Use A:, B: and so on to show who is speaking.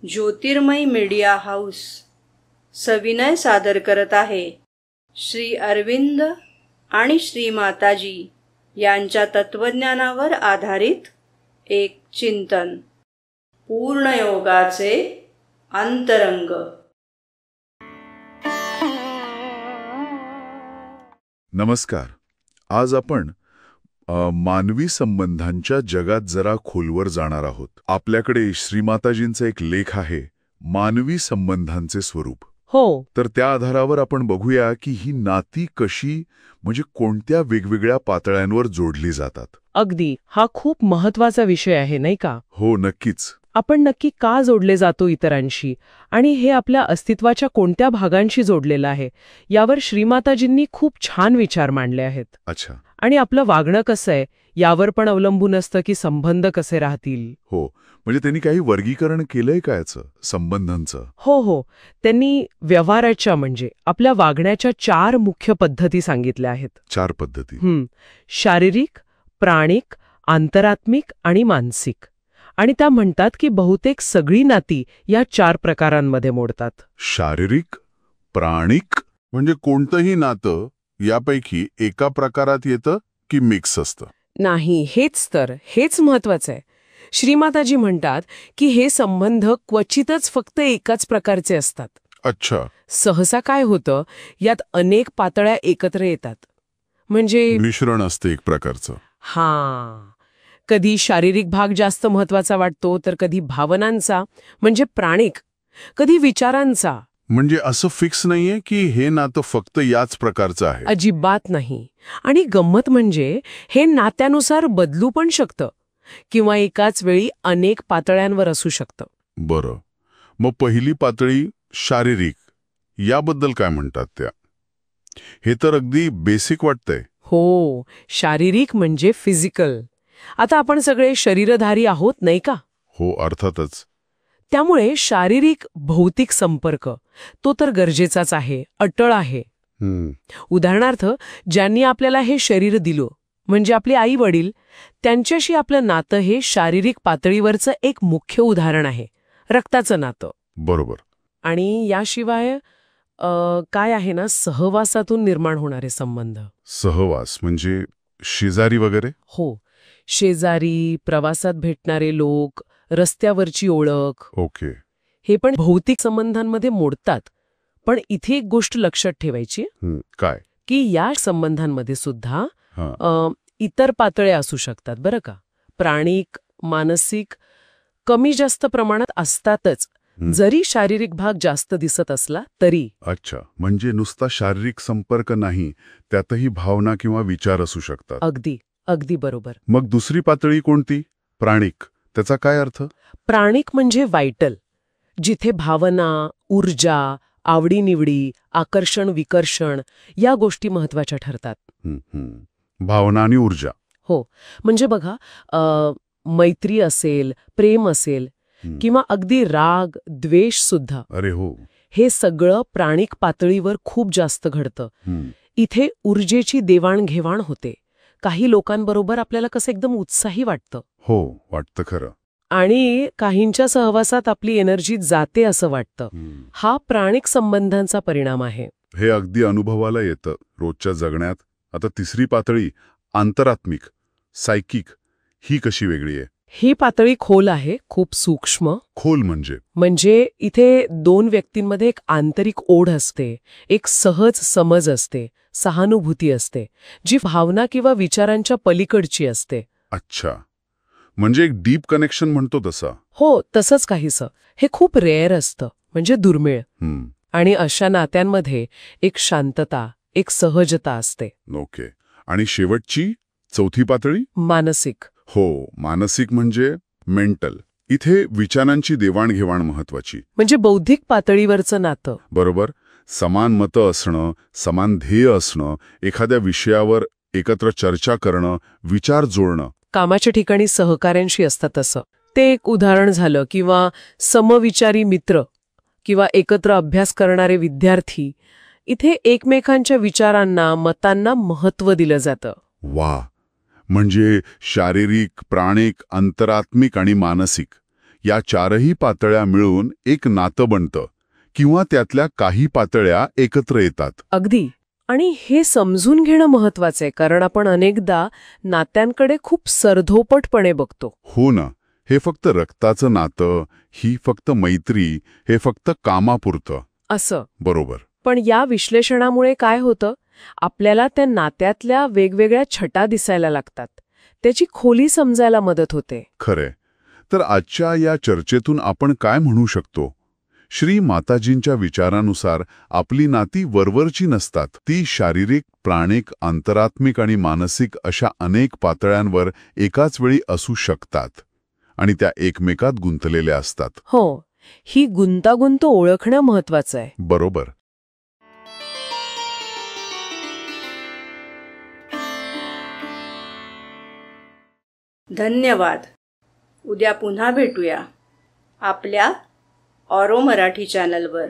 A: ज्योतिर्मय media house सविनय सादर करत आहे श्री अरविंद आणि श्री माताजी यांच्या तत्वज्ञानावर आधारित एक चिंतन, पूर्णयोगाचे अंतरंग.
B: नमस्कार. आज आपण मानवी संबंधांच्या जगात जरा खोलवर जाणार आहोत. आपल्याकडे श्रीमाताजींचा एक लेख आहे, मानवी संबंधांचे स्वरूप.
C: हो.
B: तर त्या आधारावर आपण बघूया की ही नाती कशी, म्हणजे कोणत्या वेगवेगळ्या पातळ्यांवर जोडली जातात.
C: अगदी. हा खूप महत्वाचा विषय आहे, नाही का?
B: हो, नक्कीच.
C: आपण नक्की का जोडले जातो इतरांशी, आणि हे आपल्या अस्तित्वाच्या कोणत्या भागांशी जोडलेलं आहे, यावर श्रीमाताजींनी खूप छान विचार मांडले आहेत.
B: अच्छा.
C: आणि आपलं वागणं कसं आहे यावर पण अवलंबून असतं की संबंध कसे राहतील.
B: हो, म्हणजे त्यांनी काही वर्गीकरण केलंय का याचं, संबंधांचं?
C: हो. त्यांनी व्यवहाराच्या, म्हणजे आपल्या वागण्याच्या 4 मुख्य पद्धती सांगितल्या आहेत.
B: 4 पद्धती?
C: शारीरिक, प्राणिक, आंतरात्मिक आणि मानसिक. आणि त्या म्हणतात की बहुतेक सगळी नाती या 4 प्रकारांमध्ये मोडतात.
D: शारीरिक, प्राणिक म्हणजे कोणतंही नातं यापैकी एका प्रकारात येतं की मिक्स असतं?
C: नाही, हेच महत्वाचं आहे. श्रीमाताजी म्हणतात की हे संबंध क्वचितच फक्त एकाच प्रकारचे असतात.
D: अच्छा.
C: सहसा काय होतं, यात अनेक पातळ्या एकत्र येतात. म्हणजे
D: मिश्रण असतं एक प्रकारचं.
C: कधी शारीरिक भाग जास्त महत्वाचा वाटतो, तर कधी भावनांचा म्हणजे प्राणिक, कधी विचारांचा.
D: म्हणजे असं फिक्स नाहीये की हे नातं फक्त याच प्रकारचं आहे?
C: अजिबात नाही. आणि गंमत म्हणजे हे नात्यानुसार बदलू पण शकतं किंवा एकाच वेळी अनेक पातळ्यांवर असू शकतं.
D: बरं, मग पहिली पातळी शारीरिक, याबद्दल काय म्हणतात त्या? हे तर अगदी बेसिक वाटतंय.
C: हो, शारीरिक म्हणजे फिजिकल. आता आपण सगळे शरीरधारी आहोत, नाही का?
D: हो, अर्थातच.
C: त्यामुळे शारीरिक भौतिक संपर्क तो तर गरजेचाच आहे, अटळ आहे. उदाहरणार्थ, ज्यांनी आपल्याला हे शरीर दिलं, म्हणजे आपले आई वडील, त्यांच्याशी आपलं नातं हे शारीरिक पातळीवरचं एक मुख्य उदाहरण आहे, रक्ताचं नातं.
D: बरोबर.
C: आणि याशिवाय काय आहे ना, सहवासातून निर्माण होणारे संबंध.
D: सहवास म्हणजे शेजारी वगैरे?
C: हो, शेजारी, प्रवासात भेटणारे लोक, रस्त्यावरची ओळख.
D: ओके.
C: हे पण भौतिक संबंधांमध्ये मोडतात. पण इथे एक गोष्ट लक्षात ठेवायची.
D: काय?
C: की या संबंधांमध्ये सुद्धा इतर पातळ्या असू शकतात, बरं का? प्राणिक, मानसिक कमी जास्त प्रमाणात असतातच, जरी शारीरिक भाग जास्त दिसत असला तरी.
D: अच्छा, म्हणजे नुसता शारीरिक संपर्क नाही, त्यातही भावना किंवा विचार असू शकतात.
C: अगदी बरोबर.
D: मग दुसरी पातळी कोणती? प्राणिक. त्याचा काय अर्थ?
C: प्राणिक म्हणजे वायटल, जिथे भावना, ऊर्जा, आवडीनिवडी, आकर्षण विकर्षण या गोष्टी महत्वाच्या ठरतात.
D: भावना आणि ऊर्जा.
C: हो, म्हणजे बघा, मैत्री असेल, प्रेम असेल, किंवा अगदी राग, द्वेष सुद्धा.
D: अरे हो.
C: हे सगळं प्राणिक पातळीवर खूप जास्त घडतं. इथे ऊर्जेची देवाणघेवाण होते. काही लोकांबरोबर आपल्याला कसं एकदम उत्साही वाटतं.
D: हो, वाटतं खरं.
C: आणि काहींच्या सहवासात आपली एनर्जी जाते असं वाटतं. हा प्राणिक संबंधांचा परिणाम आहे.
D: हे अगदी अनुभवाला येतं रोजच्या जगण्यात. आता तिसरी पातळी, आंतरात्मिक, सायकिक, ही कशी वेगळी आहे?
C: ही पातळी खोल आहे, खूप सूक्ष्म.
D: खोल
C: म्हणजे इथे 2 व्यक्तींमध्ये एक आंतरिक ओढ असते, एक सहज समज असते, सहानुभूती असते, जी भावना किंवा विचारांच्या पलीकडची असते.
D: अच्छा, म्हणजे एक डीप कनेक्शन म्हणतो तसा?
C: हो, तसंच काहीसं. हे खूप रेअर असतं, म्हणजे दुर्मिळ. आणि अशा नात्यांमध्ये एक शांतता, एक सहजता असते.
D: ओके. आणि शेवटची, चौथी पातळी?
C: मानसिक.
D: हो, मानसिक म्हणजे मेंटल. इथे विचारांची देवाणघेवाण महत्वाची.
C: म्हणजे बौद्धिक पातळीवरचं नातं.
D: बरोबर. समान मतं असणं, समान ध्येय असणं, एखाद्या विषयावर एकत्र चर्चा करणं, विचार जोडणं.
C: कामाच्या ठिकाणी सहकाऱ्यांशी असतात तसं. ते एक उदाहरण झालं. किंवा समविचारी मित्र किंवा एकत्र अभ्यास करणारे विद्यार्थी. इथे एकमेकांच्या विचारांना, मतांना महत्त्व दिलं जातं.
D: वा. म्हणजे शारीरिक, प्राणिक, अंतरात्मिक आणि मानसिक
B: या चारही पातळ्या मिळून एक नातं बनतं किंवा त्यातल्या काही पातळ्या एकत्र येतात.
C: अगदी. आणि हे समजून घेणं महत्वाचं आहे, कारण आपण अनेकदा नात्यांकडे खूप सरधोपटपणे बघतो.
B: हो ना, हे फक्त रक्ताचं नातं, ही फक्त मैत्री, हे फक्त कामापुरतं
C: असं.
B: बरोबर.
C: पण या विश्लेषणामुळे काय होतं, आपल्याला त्या नात्यातल्या वेगवेगळ्या छटा दिसायला लागतात. त्याची खोली समजायला मदत होते.
B: खरे. तर आजच्या या चर्चेतून आपण काय म्हणू शकतो? श्री माताजींच्या विचारानुसार आपली नाती वरवरची नसतात. ती शारीरिक, प्राणिक, अंतरात्मिक आणि मानसिक अशा अनेक पातळ्यांवर एकाच वेळी असू शकतात आणि त्या एकमेकात गुंतलेल्या असतात.
C: हो, ही गुंतागुंत ओळखणं महत्वाचं आहे.
B: बरोबर.
A: धन्यवाद. उद्या पुन्हा भेटूया आपल्या ऑरो मराठी चॅनलवर.